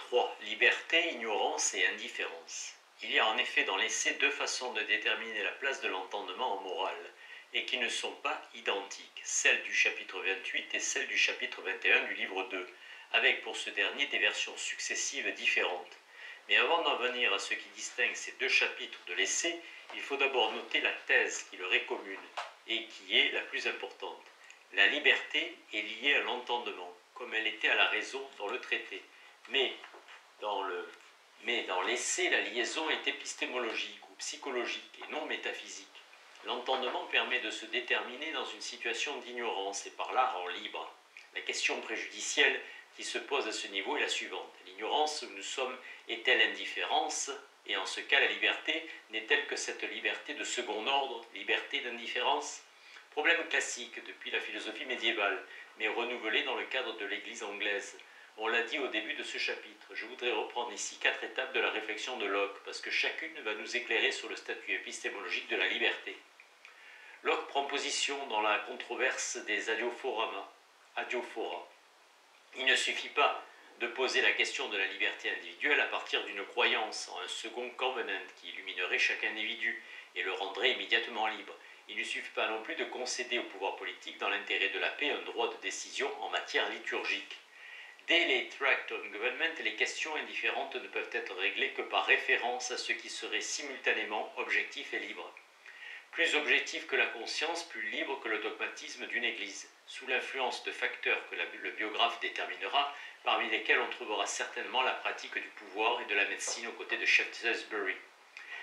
3. Liberté, ignorance et indifférence. Il y a en effet dans l'essai deux façons de déterminer la place de l'entendement en morale, et qui ne sont pas identiques, celle du chapitre 28 et celle du chapitre 21 du livre 2, avec pour ce dernier des versions successives différentes. Mais avant d'en venir à ce qui distingue ces deux chapitres de l'essai, il faut d'abord noter la thèse qui leur est commune, et qui est la plus importante. La liberté est liée à l'entendement, comme elle était à la raison dans le traité. Mais dans l'essai, la liaison est épistémologique ou psychologique et non métaphysique. L'entendement permet de se déterminer dans une situation d'ignorance et par là rend libre. La question préjudicielle qui se pose à ce niveau est la suivante. L'ignorance où nous sommes est-elle indifférence? Et en ce cas, la liberté n'est-elle que cette liberté de second ordre, liberté d'indifférence? Problème classique depuis la philosophie médiévale, mais renouvelé dans le cadre de l'Église anglaise. On l'a dit au début de ce chapitre, je voudrais reprendre ici 4 étapes de la réflexion de Locke, parce que chacune va nous éclairer sur le statut épistémologique de la liberté. Locke prend position dans la controverse des adiophora. Il ne suffit pas de poser la question de la liberté individuelle à partir d'une croyance en un second covenant qui illuminerait chaque individu et le rendrait immédiatement libre. Il ne suffit pas non plus de concéder au pouvoir politique dans l'intérêt de la paix un droit de décision en matière liturgique. Dès les Tracts on Government, les questions indifférentes ne peuvent être réglées que par référence à ce qui serait simultanément objectif et libre. Plus objectif que la conscience, plus libre que le dogmatisme d'une Église, sous l'influence de facteurs que le biographe déterminera, parmi lesquels on trouvera certainement la pratique du pouvoir et de la médecine aux côtés de Shaftesbury.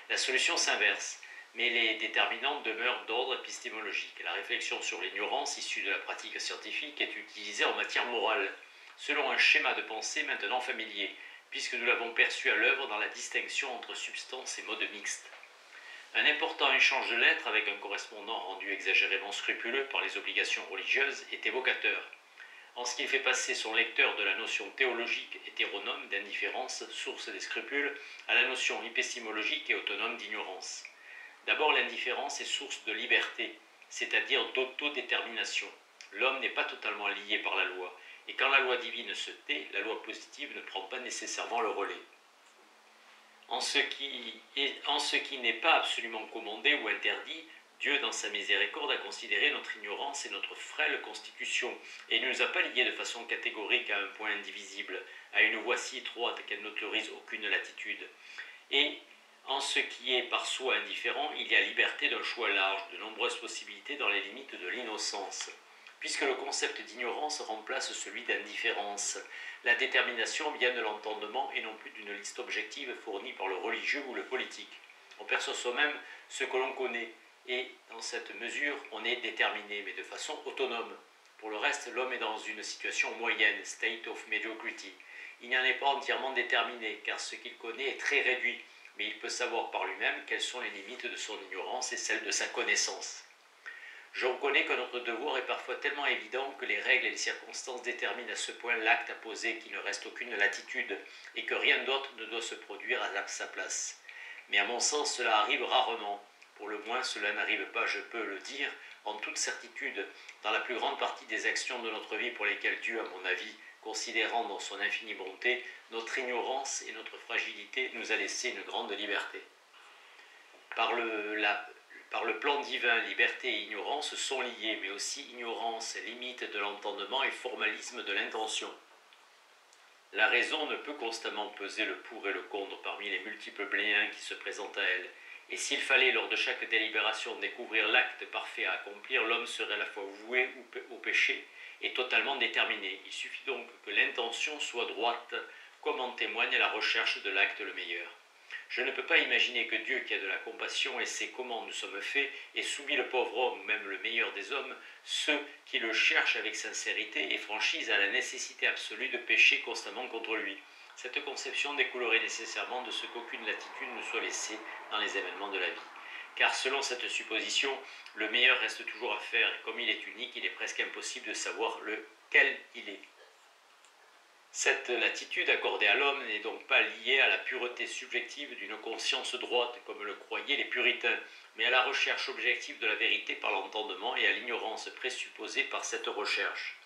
La solution s'inverse, mais les déterminantes demeurent d'ordre épistémologique. La réflexion sur l'ignorance issue de la pratique scientifique est utilisée en matière morale, selon un schéma de pensée maintenant familier, puisque nous l'avons perçu à l'œuvre dans la distinction entre substance et mode mixte. Un important échange de lettres avec un correspondant rendu exagérément scrupuleux par les obligations religieuses est évocateur, en ce qu'il fait passer son lecteur de la notion théologique hétéronome d'indifférence, source des scrupules, à la notion épistémologique et autonome d'ignorance. D'abord, l'indifférence est source de liberté, c'est-à-dire d'autodétermination. L'homme n'est pas totalement lié par la loi, et quand la loi divine se tait, la loi positive ne prend pas nécessairement le relais. En ce qui n'est pas absolument commandé ou interdit, Dieu, dans sa miséricorde, a considéré notre ignorance et notre frêle constitution, et ne nous a pas liés de façon catégorique à un point indivisible, à une voie si étroite qu'elle n'autorise aucune latitude. Et en ce qui est par soi indifférent, il y a liberté d'un choix large, de nombreuses possibilités dans les limites de l'innocence. Puisque le concept d'ignorance remplace celui d'indifférence, la détermination vient de l'entendement et non plus d'une liste objective fournie par le religieux ou le politique. On perçoit soi-même ce que l'on connaît, et dans cette mesure, on est déterminé, mais de façon autonome. Pour le reste, l'homme est dans une situation moyenne, state of mediocrity. Il n'y en est pas entièrement déterminé, car ce qu'il connaît est très réduit, mais il peut savoir par lui-même quelles sont les limites de son ignorance et celles de sa connaissance. Je reconnais que notre devoir est parfois tellement évident que les règles et les circonstances déterminent à ce point l'acte à poser qu'il ne reste aucune latitude et que rien d'autre ne doit se produire à sa place. Mais à mon sens, cela arrive rarement. Pour le moins, cela n'arrive pas, je peux le dire, en toute certitude, dans la plus grande partie des actions de notre vie pour lesquelles Dieu, à mon avis, considérant dans son infinie bonté, notre ignorance et notre fragilité nous a laissé une grande liberté. Par le plan divin, liberté et ignorance sont liées, mais aussi ignorance, limite de l'entendement et formalisme de l'intention. La raison ne peut constamment peser le pour et le contre parmi les multiples bléins qui se présentent à elle, et s'il fallait lors de chaque délibération découvrir l'acte parfait à accomplir, l'homme serait à la fois voué au péché et totalement déterminé. Il suffit donc que l'intention soit droite, comme en témoigne la recherche de l'acte le meilleur. Je ne peux pas imaginer que Dieu, qui a de la compassion et sait comment nous sommes faits, ait soumis le pauvre homme, ou même le meilleur des hommes, ceux qui le cherchent avec sincérité et franchise à la nécessité absolue de pécher constamment contre lui. Cette conception découlerait nécessairement de ce qu'aucune latitude ne soit laissée dans les événements de la vie. Car selon cette supposition, le meilleur reste toujours à faire, et comme il est unique, il est presque impossible de savoir lequel il est. Cette latitude accordée à l'homme n'est donc pas liée à la pureté subjective d'une conscience droite, comme le croyaient les puritains, mais à la recherche objective de la vérité par l'entendement et à l'ignorance présupposée par cette recherche.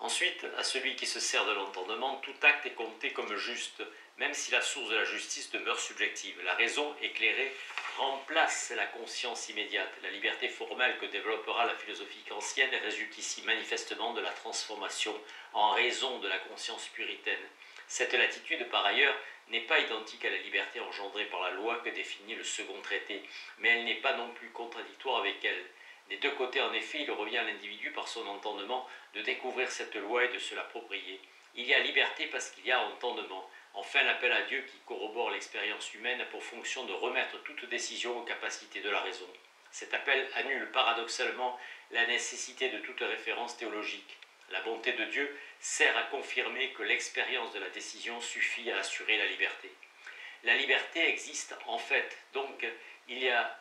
Ensuite, à celui qui se sert de l'entendement, tout acte est compté comme juste, même si la source de la justice demeure subjective. La raison éclairée remplace la conscience immédiate. La liberté formelle que développera la philosophie kantienne résulte ici manifestement de la transformation en raison de la conscience puritaine. Cette latitude, par ailleurs, n'est pas identique à la liberté engendrée par la loi que définit le second traité, mais elle n'est pas non plus contradictoire avec elle. Des deux côtés, en effet, il revient à l'individu par son entendement de découvrir cette loi et de se l'approprier. Il y a liberté parce qu'il y a entendement. Enfin, l'appel à Dieu qui corrobore l'expérience humaine a pour fonction de remettre toute décision aux capacités de la raison. Cet appel annule paradoxalement la nécessité de toute référence théologique. La bonté de Dieu sert à confirmer que l'expérience de la décision suffit à assurer la liberté. La liberté existe en fait, donc il y a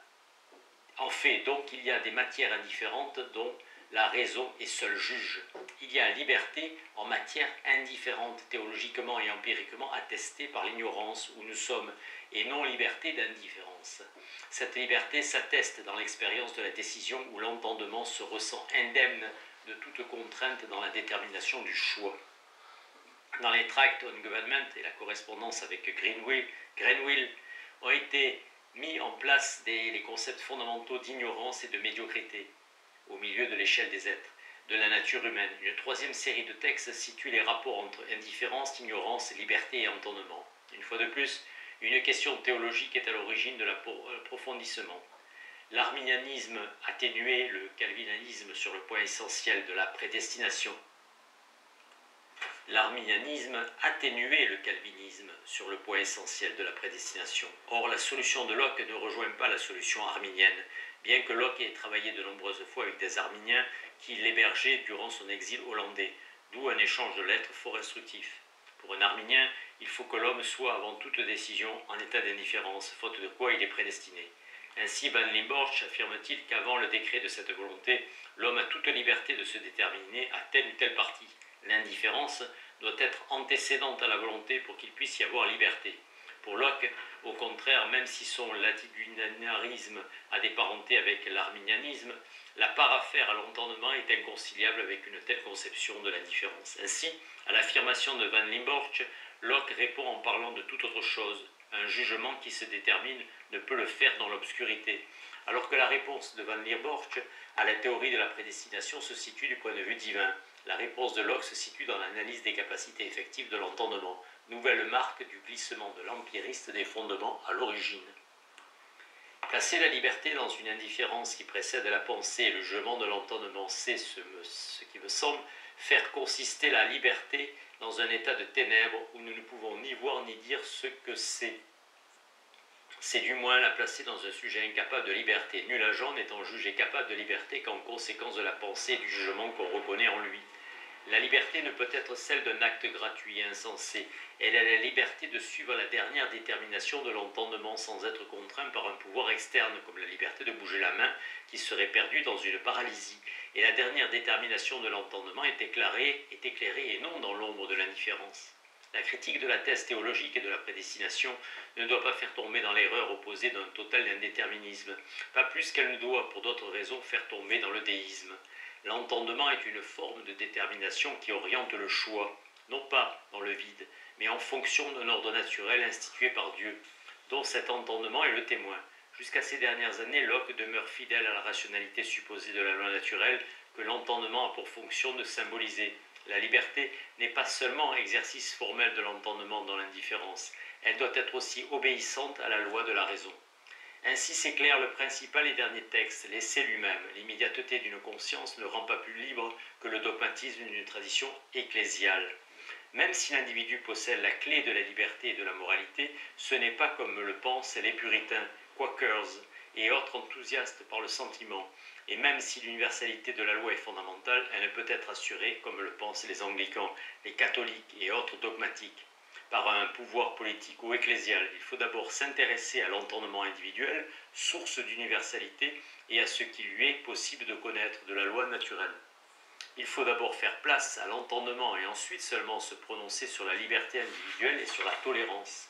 des matières indifférentes dont la raison est seul juge. Il y a liberté en matière indifférente, théologiquement et empiriquement attestée par l'ignorance où nous sommes, et non liberté d'indifférence. Cette liberté s'atteste dans l'expérience de la décision où l'entendement se ressent indemne de toute contrainte dans la détermination du choix. Dans les tracts on government et la correspondance avec Grenville ont été mis en place les concepts fondamentaux d'ignorance et de médiocrité au milieu de l'échelle des êtres, de la nature humaine. Une troisième série de textes situe les rapports entre indifférence, ignorance, liberté et entendement. Une fois de plus, une question théologique est à l'origine de l'approfondissement. L'arminianisme atténuait le calvinisme sur le point essentiel de la prédestination. L'arminianisme atténuait le calvinisme sur le point essentiel de la prédestination. Or, la solution de Locke ne rejoint pas la solution arminienne, bien que Locke ait travaillé de nombreuses fois avec des arminiens qui l'hébergeaient durant son exil hollandais, d'où un échange de lettres fort instructif. Pour un arminien, il faut que l'homme soit avant toute décision en état d'indifférence, faute de quoi il est prédestiné. Ainsi, Van Limborch affirme-t-il qu'avant le décret de cette volonté, l'homme a toute liberté de se déterminer à telle ou telle partie. L'indifférence doit être antécédente à la volonté pour qu'il puisse y avoir liberté. Pour Locke, au contraire, même si son latitudinarisme a des parentés avec l'arminianisme, la part à faire à l'entendement est inconciliable avec une telle conception de l'indifférence. Ainsi, à l'affirmation de Van Limborch, Locke répond en parlant de toute autre chose. Un jugement qui se détermine ne peut le faire dans l'obscurité, alors que la réponse de Van Limborch à la théorie de la prédestination se situe du point de vue divin. La réponse de Locke se situe dans l'analyse des capacités effectives de l'entendement, nouvelle marque du glissement de l'empiriste des fondements à l'origine. Placer la liberté dans une indifférence qui précède la pensée et le jugement de l'entendement, c'est ce qui me semble faire consister la liberté dans un état de ténèbres où nous ne pouvons ni voir ni dire ce que c'est. C'est du moins la placer dans un sujet incapable de liberté, nul agent n'étant jugé capable de liberté qu'en conséquence de la pensée et du jugement qu'on reconnaît en lui. La liberté ne peut être celle d'un acte gratuit et insensé. Elle a la liberté de suivre la dernière détermination de l'entendement sans être contraint par un pouvoir externe, comme la liberté de bouger la main qui serait perdue dans une paralysie. Et la dernière détermination de l'entendement est éclairée et non dans l'ombre de l'indifférence. La critique de la thèse théologique et de la prédestination ne doit pas faire tomber dans l'erreur opposée d'un total indéterminisme, pas plus qu'elle ne doit, pour d'autres raisons, faire tomber dans le déisme. L'entendement est une forme de détermination qui oriente le choix, non pas dans le vide, mais en fonction d'un ordre naturel institué par Dieu, dont cet entendement est le témoin. Jusqu'à ces dernières années, Locke demeure fidèle à la rationalité supposée de la loi naturelle que l'entendement a pour fonction de symboliser. La liberté n'est pas seulement exercice formel de l'entendement dans l'indifférence, elle doit être aussi obéissante à la loi de la raison. Ainsi s'éclaire le principal et dernier texte, l'essai lui-même. L'immédiateté d'une conscience ne rend pas plus libre que le dogmatisme d'une tradition ecclésiale. Même si l'individu possède la clé de la liberté et de la moralité, ce n'est pas comme le pensent les puritains, Quakers et autres enthousiastes par le sentiment. Et même si l'universalité de la loi est fondamentale, elle ne peut être assurée, comme le pensent les anglicans, les catholiques et autres dogmatiques, par un pouvoir politique ou ecclésial. Il faut d'abord s'intéresser à l'entendement individuel, source d'universalité, et à ce qu'il lui est possible de connaître de la loi naturelle. Il faut d'abord faire place à l'entendement et ensuite seulement se prononcer sur la liberté individuelle et sur la tolérance.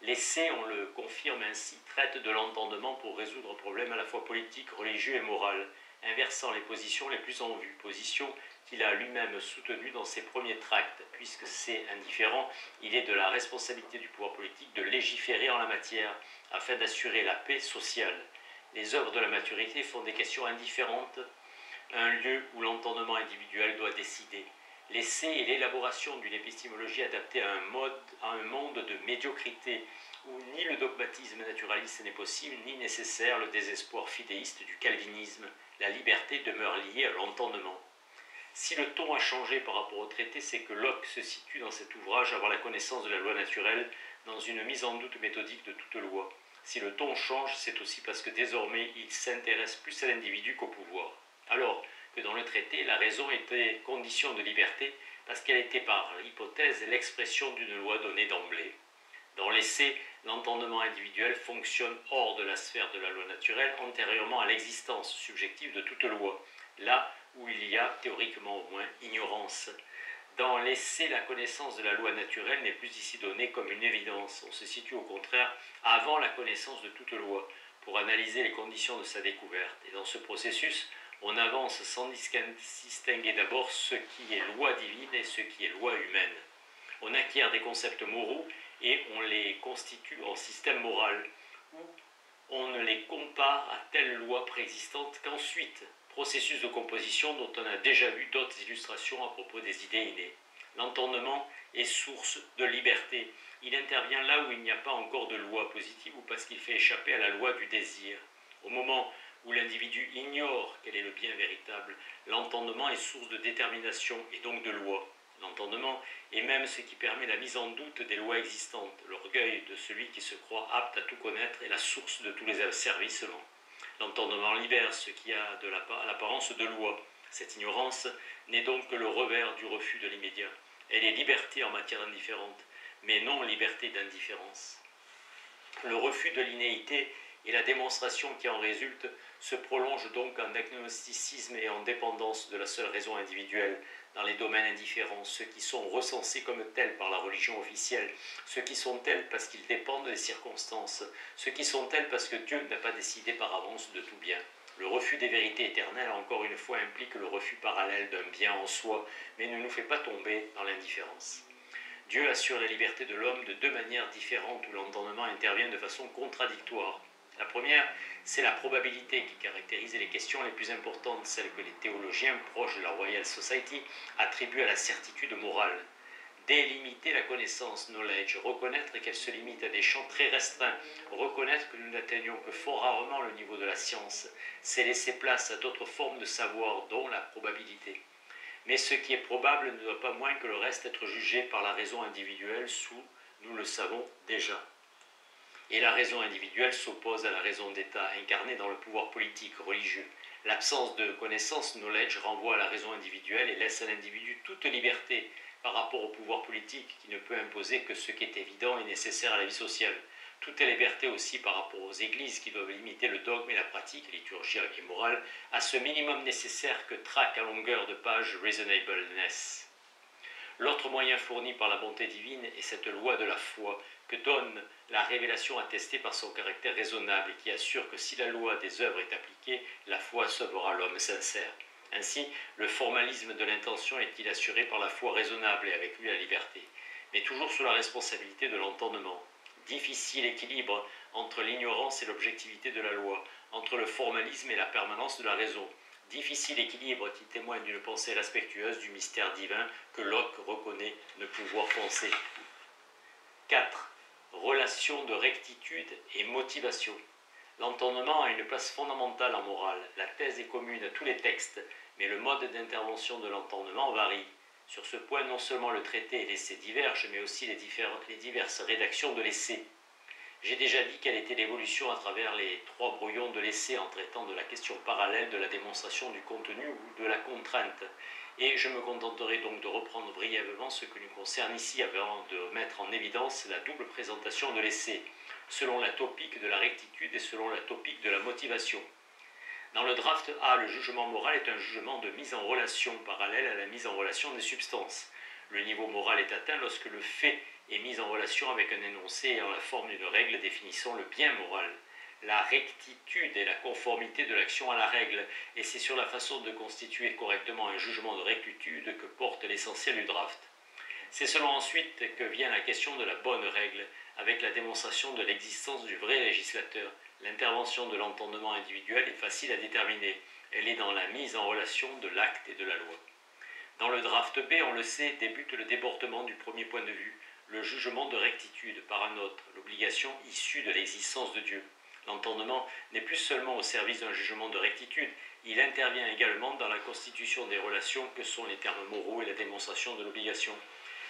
L'essai, on le confirme ainsi, traite de l'entendement pour résoudre un problème à la fois politique, religieux et moral. inversant les positions les plus en vue, position qu'il a lui-même soutenue dans ses premiers tracts. Puisque c'est indifférent, il est de la responsabilité du pouvoir politique de légiférer en la matière, afin d'assurer la paix sociale. Les œuvres de la maturité font des questions indifférentes, un lieu où l'entendement individuel doit décider. L'essai et l'élaboration d'une épistémologie adaptée à un monde de médiocrité, où ni le dogmatisme naturaliste n'est possible, ni nécessaire le désespoir fidéiste du calvinisme. La liberté demeure liée à l'entendement. Si le ton a changé par rapport au traité, c'est que Locke se situe dans cet ouvrage avant la connaissance de la loi naturelle, dans une mise en doute méthodique de toute loi. Si le ton change, c'est aussi parce que désormais il s'intéresse plus à l'individu qu'au pouvoir. Alors que dans le traité, la raison était condition de liberté, parce qu'elle était par hypothèse l'expression d'une loi donnée d'emblée. Dans l'essai, l'entendement individuel fonctionne hors de la sphère de la loi naturelle, antérieurement à l'existence subjective de toute loi, là où il y a, théoriquement au moins, ignorance. Dans l'essai, la connaissance de la loi naturelle n'est plus ici donnée comme une évidence. On se situe au contraire avant la connaissance de toute loi, pour analyser les conditions de sa découverte. Et dans ce processus, on avance sans distinguer d'abord ce qui est loi divine et ce qui est loi humaine. On acquiert des concepts moraux et on les constitue en système moral, où on ne les compare à telle loi préexistante qu'ensuite, processus de composition dont on a déjà vu d'autres illustrations à propos des idées innées. L'entendement est source de liberté. Il intervient là où il n'y a pas encore de loi positive ou parce qu'il fait échapper à la loi du désir. Au moment où l'individu ignore quel est le bien véritable, l'entendement est source de détermination et donc de loi. L'entendement est même ce qui permet la mise en doute des lois existantes. L'orgueil de celui qui se croit apte à tout connaître est la source de tous les asservissements. L'entendement libère ce qui a de l'apparence de loi. Cette ignorance n'est donc que le revers du refus de l'immédiat. Elle est liberté en matière indifférente, mais non liberté d'indifférence. Le refus de l'innéité et la démonstration qui en résulte se prolongent donc en agnosticisme et en dépendance de la seule raison individuelle dans les domaines indifférents, ceux qui sont recensés comme tels par la religion officielle, ceux qui sont tels parce qu'ils dépendent des circonstances, ceux qui sont tels parce que Dieu n'a pas décidé par avance de tout bien. Le refus des vérités éternelles, encore une fois, implique le refus parallèle d'un bien en soi, mais ne nous fait pas tomber dans l'indifférence. Dieu assure la liberté de l'homme de deux manières différentes où l'entendement intervient de façon contradictoire. La première, c'est la probabilité qui caractérise les questions les plus importantes, celles que les théologiens proches de la Royal Society attribuent à la certitude morale. Délimiter la connaissance, knowledge, reconnaître qu'elle se limite à des champs très restreints, reconnaître que nous n'atteignons que fort rarement le niveau de la science, c'est laisser place à d'autres formes de savoir, dont la probabilité. Mais ce qui est probable ne doit pas moins que le reste être jugé par la raison individuelle sous, nous le savons déjà. Et la raison individuelle s'oppose à la raison d'État incarnée dans le pouvoir politique, religieux. L'absence de connaissance, knowledge, renvoie à la raison individuelle et laisse à l'individu toute liberté par rapport au pouvoir politique qui ne peut imposer que ce qui est évident et nécessaire à la vie sociale. Toute liberté aussi par rapport aux églises qui doivent limiter le dogme et la pratique liturgique et morale à ce minimum nécessaire que traque à longueur de page reasonableness. L'autre moyen fourni par la bonté divine est cette loi de la foi que donne la révélation attestée par son caractère raisonnable et qui assure que si la loi des œuvres est appliquée, la foi sauvera l'homme sincère. Ainsi, le formalisme de l'intention est-il assuré par la foi raisonnable et avec lui la liberté, mais toujours sous la responsabilité de l'entendement. Difficile équilibre entre l'ignorance et l'objectivité de la loi, entre le formalisme et la permanence de la raison. Difficile équilibre qui témoigne d'une pensée respectueuse du mystère divin que Locke reconnaît ne pouvoir penser. 4. Relation de rectitude et motivation. L'entendement a une place fondamentale en morale. La thèse est commune à tous les textes, mais le mode d'intervention de l'entendement varie. Sur ce point, non seulement le traité et l'essai divergent, mais aussi les diverses rédactions de l'essai. J'ai déjà dit quelle était l'évolution à travers les 3 brouillons de l'essai en traitant de la question parallèle de la démonstration du contenu ou de la contrainte. Et je me contenterai donc de reprendre brièvement ce que nous concerne ici avant de mettre en évidence la double présentation de l'essai, selon la topique de la rectitude et selon la topique de la motivation. Dans le draft A, le jugement moral est un jugement de mise en relation parallèle à la mise en relation des substances. Le niveau moral est atteint lorsque le fait est mis en relation avec un énoncé ayant la forme d'une règle définissant le bien moral. la rectitude et la conformité de l'action à la règle, et c'est sur la façon de constituer correctement un jugement de rectitude que porte l'essentiel du draft. C'est seulement ensuite que vient la question de la bonne règle, avec la démonstration de l'existence du vrai législateur. L'intervention de l'entendement individuel est facile à déterminer, elle est dans la mise en relation de l'acte et de la loi. Dans le draft B, on le sait, débute le débordement du premier point de vue, le jugement de rectitude par un autre, l'obligation issue de l'existence de Dieu. L'entendement n'est plus seulement au service d'un jugement de rectitude, il intervient également dans la constitution des relations que sont les termes moraux et la démonstration de l'obligation.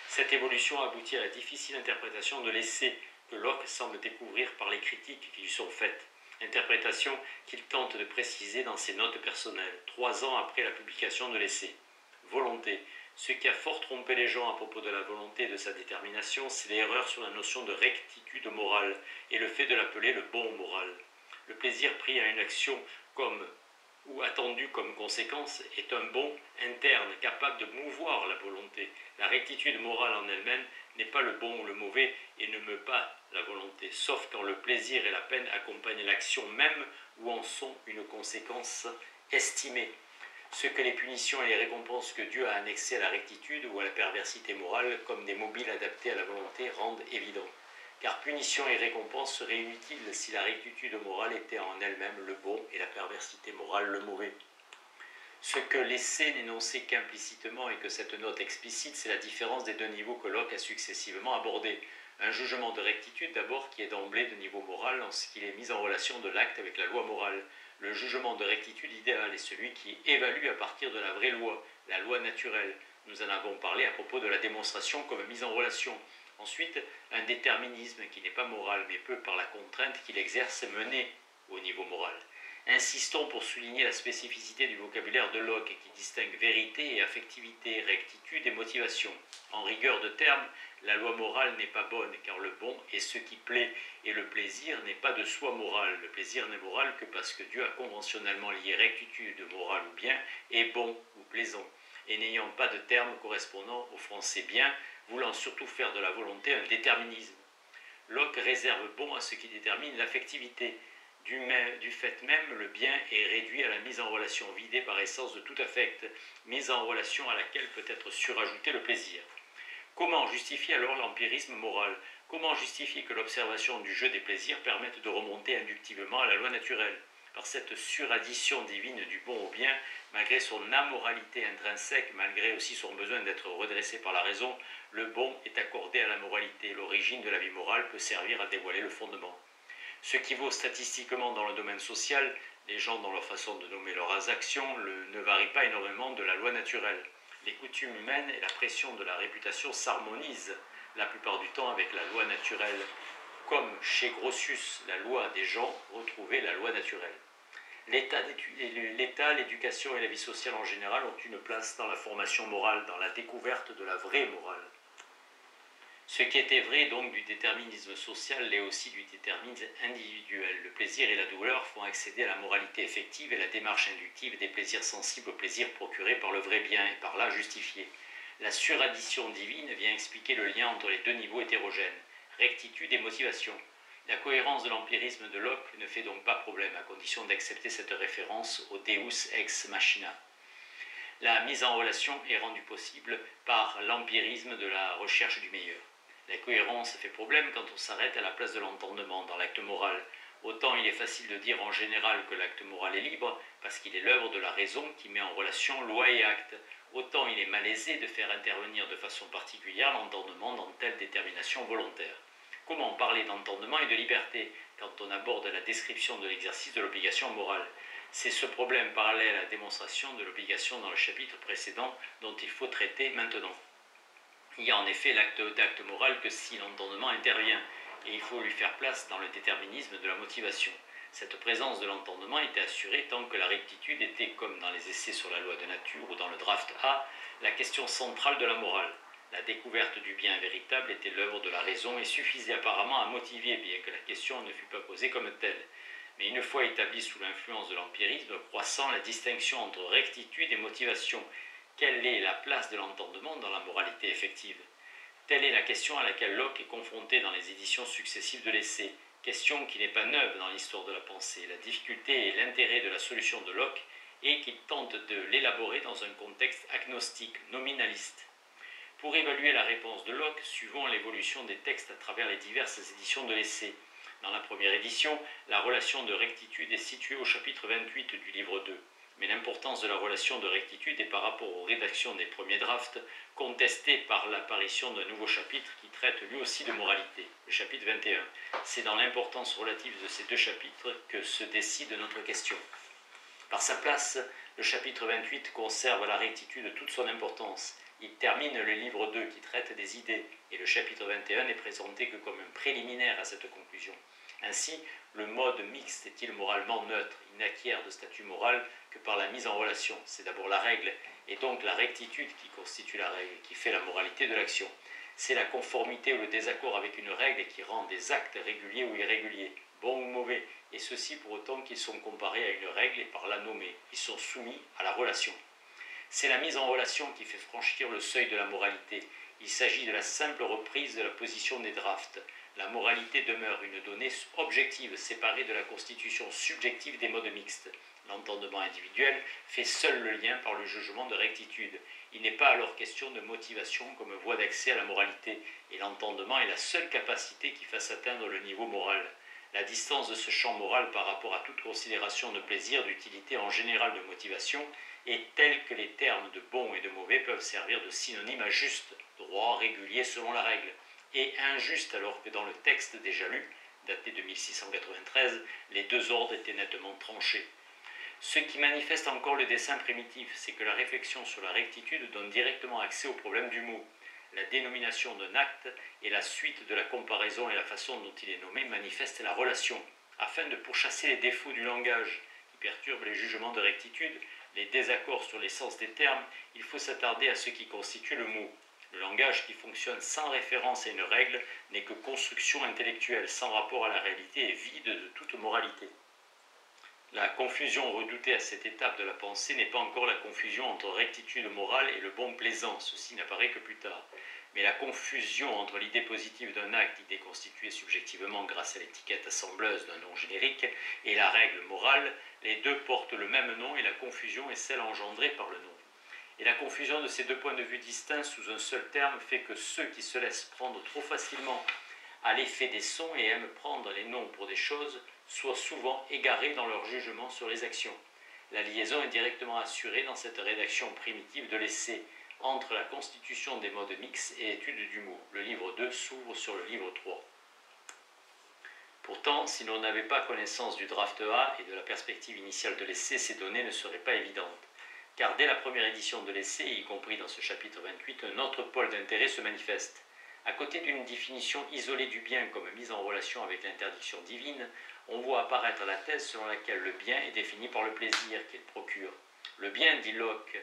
Cette évolution aboutit à la difficile interprétation de l'essai que Locke semble découvrir par les critiques qui lui sont faites, interprétation qu'il tente de préciser dans ses notes personnelles, 3 ans après la publication de l'essai. Volonté. Ce qui a fort trompé les gens à propos de la volonté et de sa détermination, c'est l'erreur sur la notion de rectitude morale et le fait de l'appeler le bon moral. Le plaisir pris à une action comme ou attendu comme conséquence est un bon interne capable de mouvoir la volonté. La rectitude morale en elle-même n'est pas le bon ou le mauvais et ne meut pas la volonté, sauf quand le plaisir et la peine accompagnent l'action même ou en sont une conséquence estimée. Ce que les punitions et les récompenses que Dieu a annexées à la rectitude ou à la perversité morale comme des mobiles adaptés à la volonté rendent évident. Car punition et récompense seraient inutiles si la rectitude morale était en elle-même le bon et la perversité morale le mauvais. Ce que l'essai n'énonçait qu'implicitement et que cette note explicite, c'est la différence des deux niveaux que Locke a successivement abordés. Un jugement de rectitude d'abord qui est d'emblée de niveau moral en ce qu'il est mis en relation de l'acte avec la loi morale. Le jugement de rectitude idéal est celui qui évalue à partir de la vraie loi, la loi naturelle. Nous en avons parlé à propos de la démonstration comme mise en relation. Ensuite, un déterminisme qui n'est pas moral mais peut par la contrainte qu'il exerce mener au niveau moral. Insistons pour souligner la spécificité du vocabulaire de Locke qui distingue vérité et affectivité, rectitude et motivation. En rigueur de termes, la loi morale n'est pas bonne car le bon est ce qui plaît et le plaisir n'est pas de soi moral. Le plaisir n'est moral que parce que Dieu a conventionnellement lié rectitude, morale ou bien et bon ou plaisant. Et n'ayant pas de terme correspondant au français bien, voulant surtout faire de la volonté un déterminisme. Locke réserve bon à ce qui détermine l'affectivité. Du fait même, le bien est réduit à la mise en relation vidée par essence de tout affect, mise en relation à laquelle peut être surajouté le plaisir. Comment justifier alors l'empirisme moral? Comment justifier que l'observation du jeu des plaisirs permette de remonter inductivement à la loi naturelle? Par cette suraddition divine du bon au bien, malgré son amoralité intrinsèque, malgré aussi son besoin d'être redressé par la raison, le bon est accordé à la moralité. L'origine de la vie morale peut servir à dévoiler le fondement. Ce qui vaut statistiquement dans le domaine social, les gens dans leur façon de nommer leurs actions ne varient pas énormément de la loi naturelle. Les coutumes humaines et la pression de la réputation s'harmonisent la plupart du temps avec la loi naturelle. Comme chez Grotius, la loi des gens retrouvait la loi naturelle. L'État, l'éducation et la vie sociale en général ont une place dans la formation morale, dans la découverte de la vraie morale. Ce qui était vrai donc du déterminisme social l'est aussi du déterminisme individuel. Le plaisir et la douleur font accéder à la moralité effective et la démarche inductive des plaisirs sensibles aux plaisirs procurés par le vrai bien et par là justifiés. La suraddition divine vient expliquer le lien entre les deux niveaux hétérogènes, rectitude et motivation. La cohérence de l'empirisme de Locke ne fait donc pas problème, à condition d'accepter cette référence au Deus ex machina. La mise en relation est rendue possible par l'empirisme de la recherche du meilleur. La cohérence fait problème quand on s'arrête à la place de l'entendement dans l'acte moral. Autant il est facile de dire en général que l'acte moral est libre, parce qu'il est l'œuvre de la raison qui met en relation loi et acte. Autant il est malaisé de faire intervenir de façon particulière l'entendement dans telle détermination volontaire. Comment parler d'entendement et de liberté quand on aborde la description de l'exercice de l'obligation morale? C'est ce problème parallèle à la démonstration de l'obligation dans le chapitre précédent dont il faut traiter maintenant. Il y a en effet l'acte moral que si l'entendement intervient, et il faut lui faire place dans le déterminisme de la motivation. Cette présence de l'entendement était assurée tant que la rectitude était, comme dans les essais sur la loi de nature ou dans le draft A, la question centrale de la morale. La découverte du bien véritable était l'œuvre de la raison et suffisait apparemment à motiver, bien que la question ne fût pas posée comme telle. Mais une fois établie sous l'influence de l'empirisme croissant, la distinction entre rectitude et motivation, quelle est la place de l'entendement dans la moralité effective? Telle est la question à laquelle Locke est confronté dans les éditions successives de l'essai. Question qui n'est pas neuve dans l'histoire de la pensée. La difficulté et l'intérêt de la solution de Locke est qu'il tente de l'élaborer dans un contexte agnostique, nominaliste. Pour évaluer la réponse de Locke, suivons l'évolution des textes à travers les diverses éditions de l'essai. Dans la première édition, la relation de rectitude est située au chapitre 28 du livre 2. Mais l'importance de la relation de rectitude est par rapport aux rédactions des premiers drafts, contestée par l'apparition d'un nouveau chapitre qui traite lui aussi de moralité, le chapitre 21. C'est dans l'importance relative de ces deux chapitres que se décide notre question. Par sa place, le chapitre 28 conserve la rectitude toute son importance. Il termine le livre 2 qui traite des idées, et le chapitre 21 n'est présenté que comme un préliminaire à cette conclusion. Ainsi, le mode mixte est-il moralement neutre? Il n'acquiert de statut moral que par la mise en relation. C'est d'abord la règle, et donc la rectitude qui constitue la règle, qui fait la moralité de l'action. C'est la conformité ou le désaccord avec une règle qui rend des actes réguliers ou irréguliers, bons ou mauvais, et ceci pour autant qu'ils sont comparés à une règle et par là nommés. Ils sont soumis à la relation. C'est la mise en relation qui fait franchir le seuil de la moralité. Il s'agit de la simple reprise de la position des drafts. La moralité demeure une donnée objective séparée de la constitution subjective des modes mixtes. L'entendement individuel fait seul le lien par le jugement de rectitude. Il n'est pas alors question de motivation comme voie d'accès à la moralité, et l'entendement est la seule capacité qui fasse atteindre le niveau moral. La distance de ce champ moral par rapport à toute considération de plaisir, d'utilité en général de motivation, est telle que les termes de bon et de mauvais peuvent servir de synonyme à juste, droit, régulier selon la règle, et injuste alors que dans le texte déjà lu, daté de 1693, les deux ordres étaient nettement tranchés. Ce qui manifeste encore le dessein primitif, c'est que la réflexion sur la rectitude donne directement accès au problème du mot. La dénomination d'un acte et la suite de la comparaison et la façon dont il est nommé manifestent la relation. Afin de pourchasser les défauts du langage qui perturbent les jugements de rectitude, les désaccords sur les sens des termes, il faut s'attarder à ce qui constitue le mot. Le langage qui fonctionne sans référence à une règle n'est que construction intellectuelle, sans rapport à la réalité et vide de toute moralité. La confusion redoutée à cette étape de la pensée n'est pas encore la confusion entre rectitude morale et le bon plaisant, ceci n'apparaît que plus tard. Mais la confusion entre l'idée positive d'un acte, idée constituée subjectivement grâce à l'étiquette assembleuse d'un nom générique, et la règle morale, les deux portent le même nom et la confusion est celle engendrée par le nom. Et la confusion de ces deux points de vue distincts sous un seul terme fait que ceux qui se laissent prendre trop facilement à l'effet des sons et aiment prendre les noms pour des choses soient souvent égarés dans leur jugement sur les actions. La liaison est directement assurée dans cette rédaction primitive de l'essai entre la constitution des modes mixtes et étude du mot. Le livre 2 s'ouvre sur le livre 3. Pourtant, si l'on n'avait pas connaissance du draft A et de la perspective initiale de l'essai, ces données ne seraient pas évidentes. Car dès la première édition de l'essai, y compris dans ce chapitre 28, un autre pôle d'intérêt se manifeste. À côté d'une définition isolée du bien comme mise en relation avec l'interdiction divine, on voit apparaître la thèse selon laquelle le bien est défini par le plaisir qu'il procure. Le bien, dit Locke,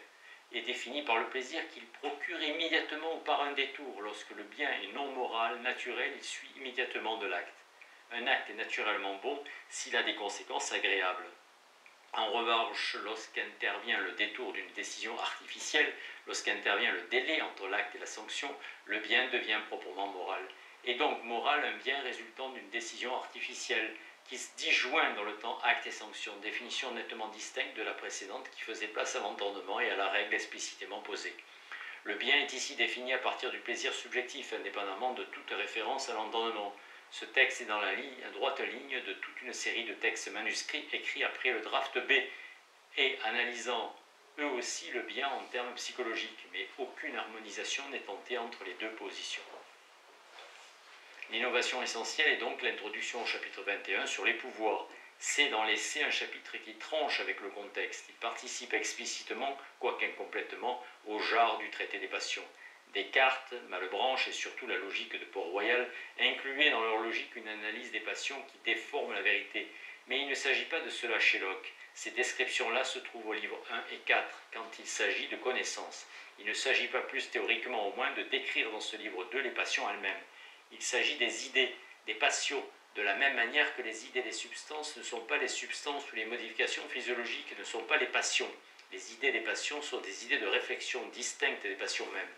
est défini par le plaisir qu'il procure immédiatement ou par un détour. Lorsque le bien est non moral, naturel, il suit immédiatement de l'acte. Un acte est naturellement bon s'il a des conséquences agréables. En revanche, lorsqu'intervient le détour d'une décision artificielle, lorsqu'intervient le délai entre l'acte et la sanction, le bien devient proprement moral. Et donc moral, un bien résultant d'une décision artificielle qui se disjoint dans le temps acte et sanction, définition nettement distincte de la précédente qui faisait place à l'entendement et à la règle explicitement posée. Le bien est ici défini à partir du plaisir subjectif, indépendamment de toute référence à l'entendement. Ce texte est dans la droite ligne de toute une série de textes manuscrits écrits après le draft B et analysant eux aussi le bien en termes psychologiques, mais aucune harmonisation n'est tentée entre les deux positions. L'innovation essentielle est donc l'introduction au chapitre 21 sur les pouvoirs. C'est dans l'essai un chapitre qui tranche avec le contexte. Il participe explicitement, quoique incomplètement, au genre du traité des passions. Descartes, Malebranche et surtout la logique de Port-Royal incluaient dans leur logique une analyse des passions qui déforme la vérité. Mais il ne s'agit pas de cela chez Locke. Ces descriptions-là se trouvent au livre 1 et 4, quand il s'agit de connaissances. Il ne s'agit pas plus théoriquement au moins de décrire dans ce livre 2 les passions elles-mêmes. Il s'agit des idées, des passions, de la même manière que les idées des substances ne sont pas les substances ou les modifications physiologiques ne sont pas les passions. Les idées des passions sont des idées de réflexion distinctes des passions mêmes.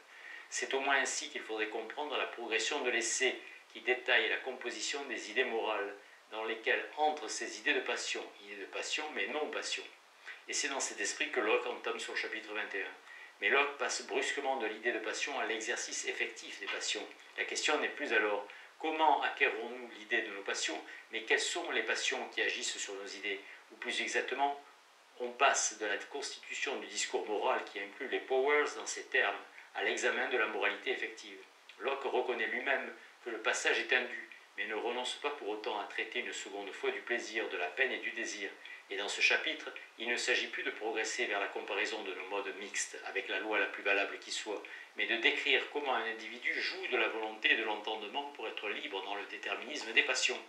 C'est au moins ainsi qu'il faudrait comprendre la progression de l'essai qui détaille la composition des idées morales. dans lesquelles entrent ces idées de passion mais non passion. Et c'est dans cet esprit que Locke entame sur le chapitre 21. Mais Locke passe brusquement de l'idée de passion à l'exercice effectif des passions. La question n'est plus alors comment acquérons-nous l'idée de nos passions, mais quelles sont les passions qui agissent sur nos idées, ou plus exactement, on passe de la constitution du discours moral qui inclut les powers dans ces termes à l'examen de la moralité effective. Locke reconnaît lui-même que le passage est indu, mais ne renonce pas pour autant à traiter une seconde fois du plaisir, de la peine et du désir. Et dans ce chapitre, il ne s'agit plus de progresser vers la comparaison de nos modes mixtes avec la loi la plus valable qui soit, mais de décrire comment un individu joue de la volonté et de l'entendement pour être libre dans le déterminisme des passions.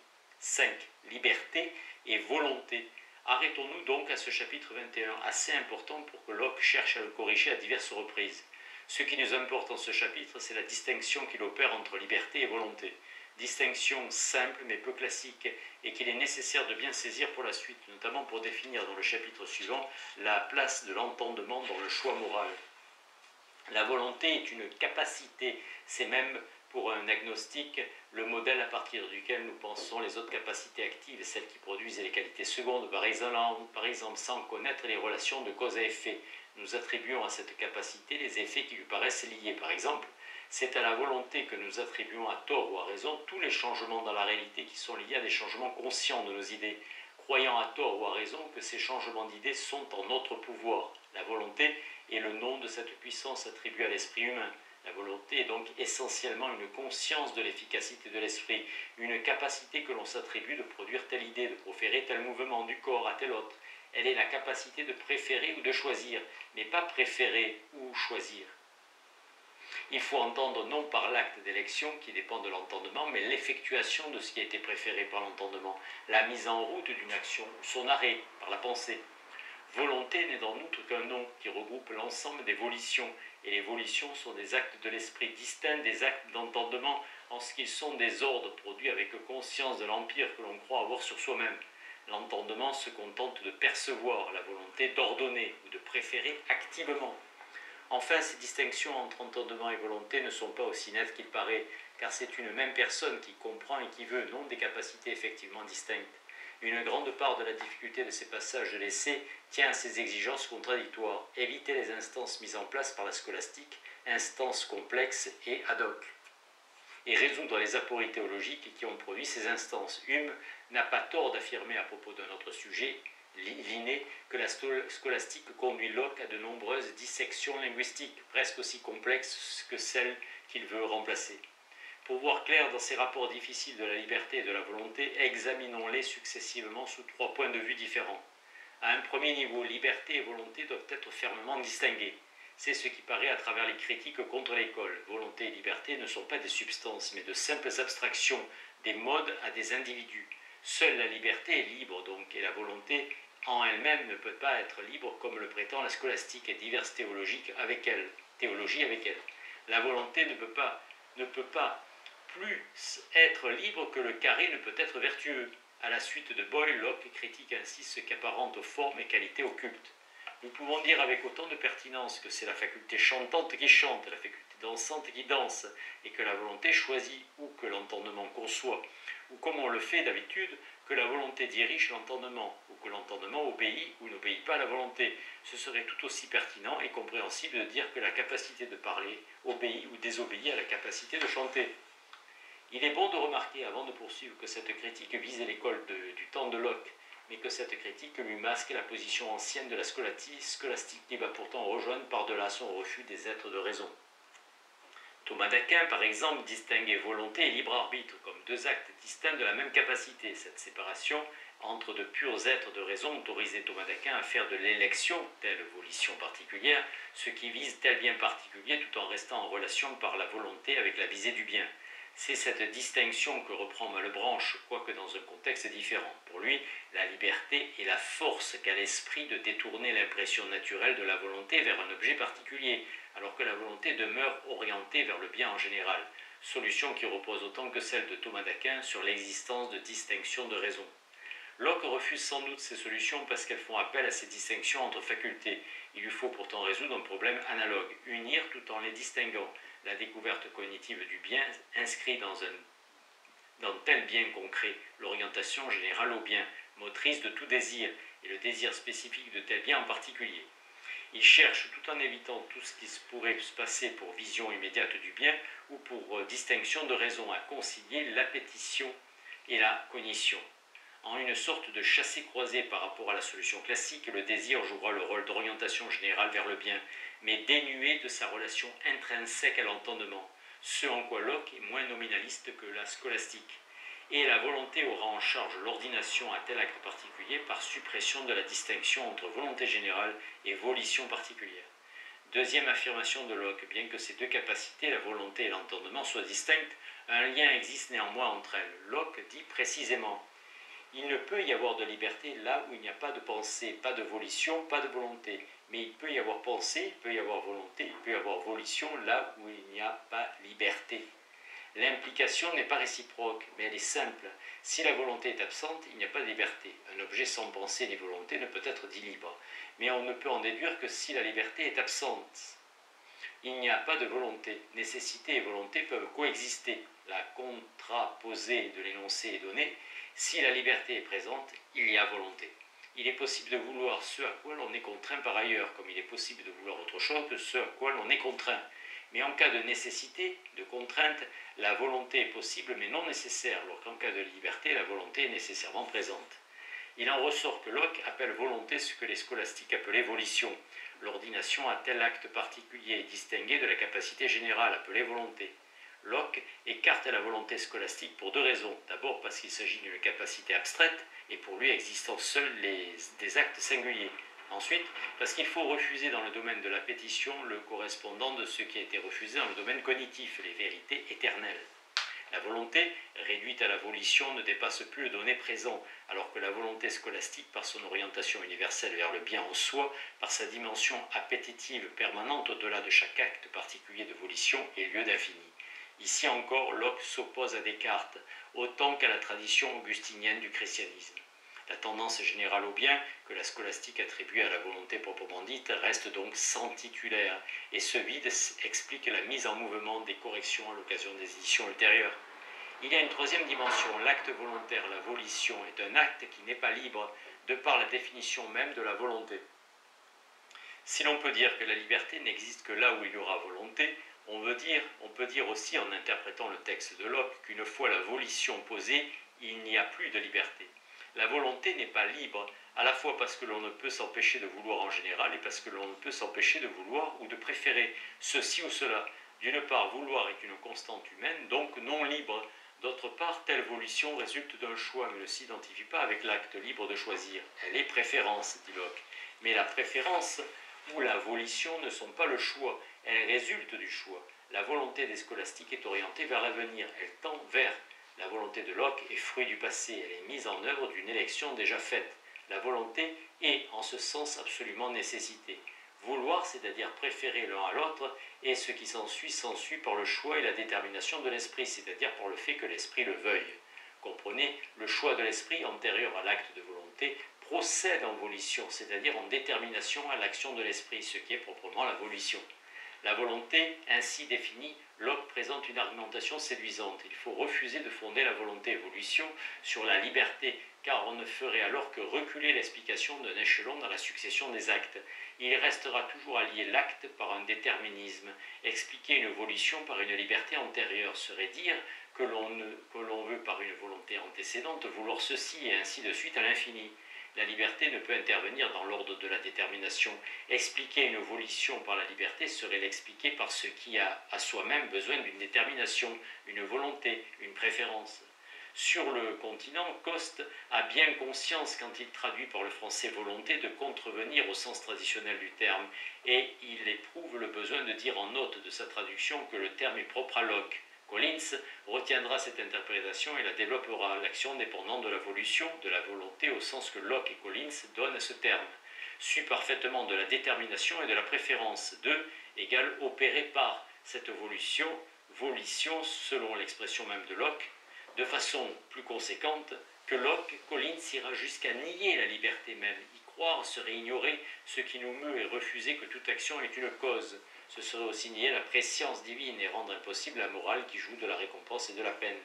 5. Liberté et volonté. Arrêtons-nous donc à ce chapitre 21, assez important pour que Locke cherche à le corriger à diverses reprises. Ce qui nous importe dans ce chapitre, c'est la distinction qu'il opère entre liberté et volonté. Distinction simple mais peu classique et qu'il est nécessaire de bien saisir pour la suite, notamment pour définir dans le chapitre suivant la place de l'entendement dans le choix moral. La volonté est une capacité, c'est même pour un agnostique le modèle à partir duquel nous pensons les autres capacités actives, celles qui produisent les qualités secondes. Par exemple, sans connaître les relations de cause à effet, nous attribuons à cette capacité les effets qui lui paraissent liés. Par exemple, c'est à la volonté que nous attribuons à tort ou à raison tous les changements dans la réalité qui sont liés à des changements conscients de nos idées, croyant à tort ou à raison que ces changements d'idées sont en notre pouvoir. La volonté est le nom de cette puissance attribuée à l'esprit humain. La volonté est donc essentiellement une conscience de l'efficacité de l'esprit, une capacité que l'on s'attribue de produire telle idée, de proférer tel mouvement du corps à tel autre. Elle est la capacité de préférer ou de choisir, mais pas préférer ou choisir. Il faut entendre non par l'acte d'élection qui dépend de l'entendement, mais l'effectuation de ce qui a été préféré par l'entendement, la mise en route d'une action, son arrêt par la pensée. Volonté n'est en outre qu'un nom qui regroupe l'ensemble des volitions, et les volitions sont des actes de l'esprit distincts des actes d'entendement en ce qu'ils sont des ordres produits avec conscience de l'empire que l'on croit avoir sur soi-même. L'entendement se contente de percevoir, la volonté d'ordonner ou de préférer activement. Enfin, ces distinctions entre entendement et volonté ne sont pas aussi nettes qu'il paraît, car c'est une même personne qui comprend et qui veut, non des capacités effectivement distinctes. Une grande part de la difficulté de ces passages de l'essai tient à ces exigences contradictoires. Éviter les instances mises en place par la scolastique, instances complexes et ad hoc, et résoudre les apories théologiques qui ont produit ces instances. Hume n'a pas tort d'affirmer à propos d'un autre sujet, Linné, que la scolastique conduit Locke à de nombreuses dissections linguistiques, presque aussi complexes que celles qu'il veut remplacer. Pour voir clair dans ces rapports difficiles de la liberté et de la volonté, examinons-les successivement sous 3 points de vue différents. À un premier niveau, liberté et volonté doivent être fermement distinguées. C'est ce qui paraît à travers les critiques contre l'école. Volonté et liberté ne sont pas des substances, mais de simples abstractions, des modes à des individus. Seule la liberté est libre donc, et la volonté en elle-même ne peut pas être libre comme le prétend la scolastique et diverses théologies avec elle. La volonté ne peut pas plus être libre que le carré ne peut être vertueux. À la suite de Boyle, Locke critique ainsi ce qu'apparente aux formes et qualités occultes. Nous pouvons dire avec autant de pertinence que c'est la faculté chantante qui chante, la faculté dansante qui danse, et que la volonté choisit ou que l'entendement conçoit, ou comme on le fait d'habitude, que la volonté dirige l'entendement, ou que l'entendement obéit ou n'obéit pas à la volonté. Ce serait tout aussi pertinent et compréhensible de dire que la capacité de parler obéit ou désobéit à la capacité de chanter. Il est bon de remarquer, avant de poursuivre, que cette critique visait l'école du temps de Locke, mais que cette critique lui masque la position ancienne de la scolastique qui va pourtant rejoindre par-delà son refus des êtres de raison. Thomas d'Aquin, par exemple, distinguait volonté et libre arbitre comme 2 actes distincts de la même capacité. Cette séparation entre de purs êtres de raison autorisait Thomas d'Aquin à faire de l'élection, telle volition particulière, ce qui vise tel bien particulier tout en restant en relation par la volonté avec la visée du bien. C'est cette distinction que reprend Malebranche, quoique dans un contexte différent. Pour lui, la liberté est la force qu'a l'esprit de détourner l'impression naturelle de la volonté vers un objet particulier, alors que la volonté demeure orientée vers le bien en général, solution qui repose autant que celle de Thomas d'Aquin sur l'existence de distinctions de raison. Locke refuse sans doute ces solutions parce qu'elles font appel à ces distinctions entre facultés. Il lui faut pourtant résoudre un problème analogue, unir tout en les distinguant. La découverte cognitive du bien inscrit dans tel bien concret, l'orientation générale au bien, motrice de tout désir, et le désir spécifique de tel bien en particulier. Il cherche, tout en évitant tout ce qui pourrait se passer pour vision immédiate du bien ou pour distinction de raison, à concilier l'appétition et la cognition. En une sorte de chassé-croisé par rapport à la solution classique, le désir jouera le rôle d'orientation générale vers le bien, mais dénué de sa relation intrinsèque à l'entendement, ce en quoi Locke est moins nominaliste que la scolastique. Et la volonté aura en charge l'ordination à tel acte particulier par suppression de la distinction entre volonté générale et volition particulière. Deuxième affirmation de Locke, bien que ces deux capacités, la volonté et l'entendement, soient distinctes, un lien existe néanmoins entre elles. Locke dit précisément: il ne peut y avoir de liberté là où il n'y a pas de pensée, pas de volition, pas de volonté. Mais il peut y avoir pensée, il peut y avoir volonté, il peut y avoir volition là où il n'y a pas liberté. L'implication n'est pas réciproque, mais elle est simple. Si la volonté est absente, il n'y a pas de liberté. Un objet sans pensée ni volonté ne peut être dit libre. Mais on ne peut en déduire que si la liberté est absente. Il n'y a pas de volonté. Nécessité et volonté peuvent coexister. La contraposée de l'énoncé est donnée. Si la liberté est présente, il y a volonté. Il est possible de vouloir ce à quoi l'on est contraint par ailleurs, comme il est possible de vouloir autre chose que ce à quoi l'on est contraint. Mais en cas de nécessité, de contrainte, la volonté est possible mais non nécessaire, alors qu'en cas de liberté, la volonté est nécessairement présente. Il en ressort que Locke appelle volonté ce que les scolastiques appelaient volition. L'ordination à tel acte particulier est distinguée de la capacité générale appelée volonté. Locke écarte la volonté scolastique pour deux raisons. D'abord parce qu'il s'agit d'une capacité abstraite et pour lui existant seuls des actes singuliers. Ensuite, parce qu'il faut refuser dans le domaine de la pétition le correspondant de ce qui a été refusé dans le domaine cognitif, les vérités éternelles. La volonté, réduite à la volition, ne dépasse plus le donné présent, alors que la volonté scolastique, par son orientation universelle vers le bien en soi, par sa dimension appétitive permanente au-delà de chaque acte particulier de volition, est lieu d'infini. Ici encore, Locke s'oppose à Descartes, autant qu'à la tradition augustinienne du christianisme. La tendance générale au bien, que la scolastique attribue à la volonté proprement dite, reste donc centiculaire, et ce vide explique la mise en mouvement des corrections à l'occasion des éditions ultérieures. Il y a une troisième dimension. L'acte volontaire, la volition, est un acte qui n'est pas libre, de par la définition même de la volonté. Si l'on peut dire que la liberté n'existe que là où il y aura volonté, on peut dire aussi, en interprétant le texte de Locke, qu'une fois la volition posée, il n'y a plus de liberté. La volonté n'est pas libre, à la fois parce que l'on ne peut s'empêcher de vouloir en général et parce que l'on ne peut s'empêcher de vouloir ou de préférer ceci ou cela. D'une part, vouloir est une constante humaine, donc non libre. D'autre part, telle volition résulte d'un choix, mais ne s'identifie pas avec l'acte libre de choisir. Elle est préférence, dit Locke. Mais la préférence ou la volition ne sont pas le choix, elles résultent du choix. La volonté des scolastiques est orientée vers l'avenir, elle tend vers. La volonté de Locke est fruit du passé, elle est mise en œuvre d'une élection déjà faite. La volonté est, en ce sens, absolument nécessité. Vouloir, c'est-à-dire préférer l'un à l'autre, et ce qui s'ensuit par le choix et la détermination de l'esprit, c'est-à-dire par le fait que l'esprit le veuille. Comprenez, le choix de l'esprit, antérieur à l'acte de volonté, procède en volition, c'est-à-dire en détermination à l'action de l'esprit, ce qui est proprement la volition. La volonté, ainsi définie, Locke présente une argumentation séduisante. Il faut refuser de fonder la volonté-évolution sur la liberté, car on ne ferait alors que reculer l'explication d'un échelon dans la succession des actes. Il restera toujours à lier l'acte par un déterminisme. Expliquer une volition par une liberté antérieure serait dire que l'on veut par une volonté antécédente vouloir ceci et ainsi de suite à l'infini. La liberté ne peut intervenir dans l'ordre de la détermination. Expliquer une volition par la liberté serait l'expliquer par ce qui a à soi-même besoin d'une détermination, une volonté, une préférence. Sur le continent, Coste a bien conscience, quand il traduit par le français volonté, de contrevenir au sens traditionnel du terme, et il éprouve le besoin de dire en note de sa traduction que le terme est propre à Locke. Collins retiendra cette interprétation et la développera, l'action dépendant de la volition, de la volonté au sens que Locke et Collins donnent à ce terme. Su parfaitement de la détermination et de la préférence. 2 égale opéré par cette volition selon l'expression même de Locke, de façon plus conséquente que Locke, Collins ira jusqu'à nier la liberté même. Y croire serait ignorer ce qui nous meut et refuser que toute action est une cause. Ce serait aussi nier la préscience divine et rendre impossible la morale qui joue de la récompense et de la peine.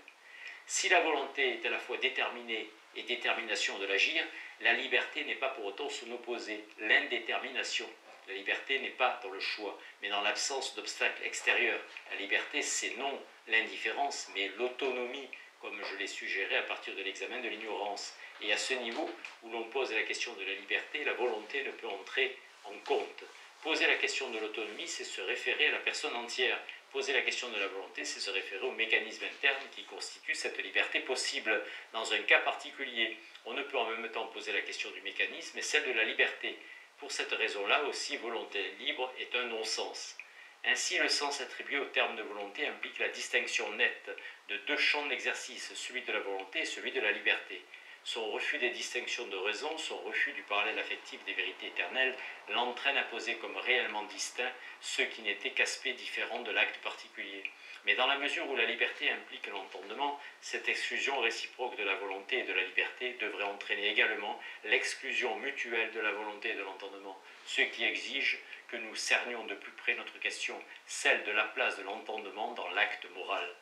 Si la volonté est à la fois déterminée et détermination de l'agir, la liberté n'est pas pour autant son opposé, l'indétermination. La liberté n'est pas dans le choix, mais dans l'absence d'obstacles extérieurs. La liberté, c'est non l'indifférence, mais l'autonomie, comme je l'ai suggéré à partir de l'examen de l'ignorance. Et à ce niveau où l'on pose la question de la liberté, la volonté ne peut entrer en compte. Poser la question de l'autonomie, c'est se référer à la personne entière. Poser la question de la volonté, c'est se référer au mécanisme interne qui constitue cette liberté possible. Dans un cas particulier, on ne peut en même temps poser la question du mécanisme et celle de la liberté. Pour cette raison-là aussi, volonté libre est un non-sens. Ainsi, le sens attribué au terme de volonté implique la distinction nette de deux champs d'exercice, celui de la volonté et celui de la liberté. Son refus des distinctions de raison, son refus du parallèle affectif des vérités éternelles, l'entraîne à poser comme réellement distincts ceux qui n'étaient qu'aspects différents de l'acte particulier. Mais dans la mesure où la liberté implique l'entendement, cette exclusion réciproque de la volonté et de la liberté devrait entraîner également l'exclusion mutuelle de la volonté et de l'entendement, ce qui exige que nous cernions de plus près notre question, celle de la place de l'entendement dans l'acte moral.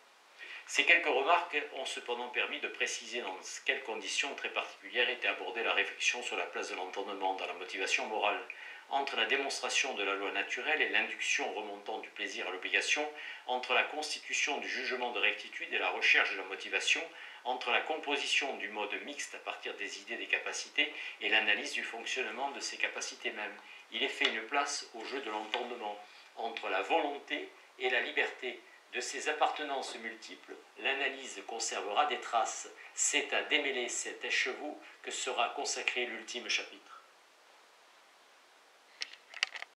Ces quelques remarques ont cependant permis de préciser dans quelles conditions très particulières était abordée la réflexion sur la place de l'entendement dans la motivation morale. Entre la démonstration de la loi naturelle et l'induction remontant du plaisir à l'obligation, entre la constitution du jugement de rectitude et la recherche de la motivation, entre la composition du mode mixte à partir des idées des capacités et l'analyse du fonctionnement de ces capacités mêmes. Il est fait une place au jeu de l'entendement, entre la volonté et la liberté. De ces appartenances multiples, l'analyse conservera des traces. C'est à démêler cet écheveau que sera consacré l'ultime chapitre.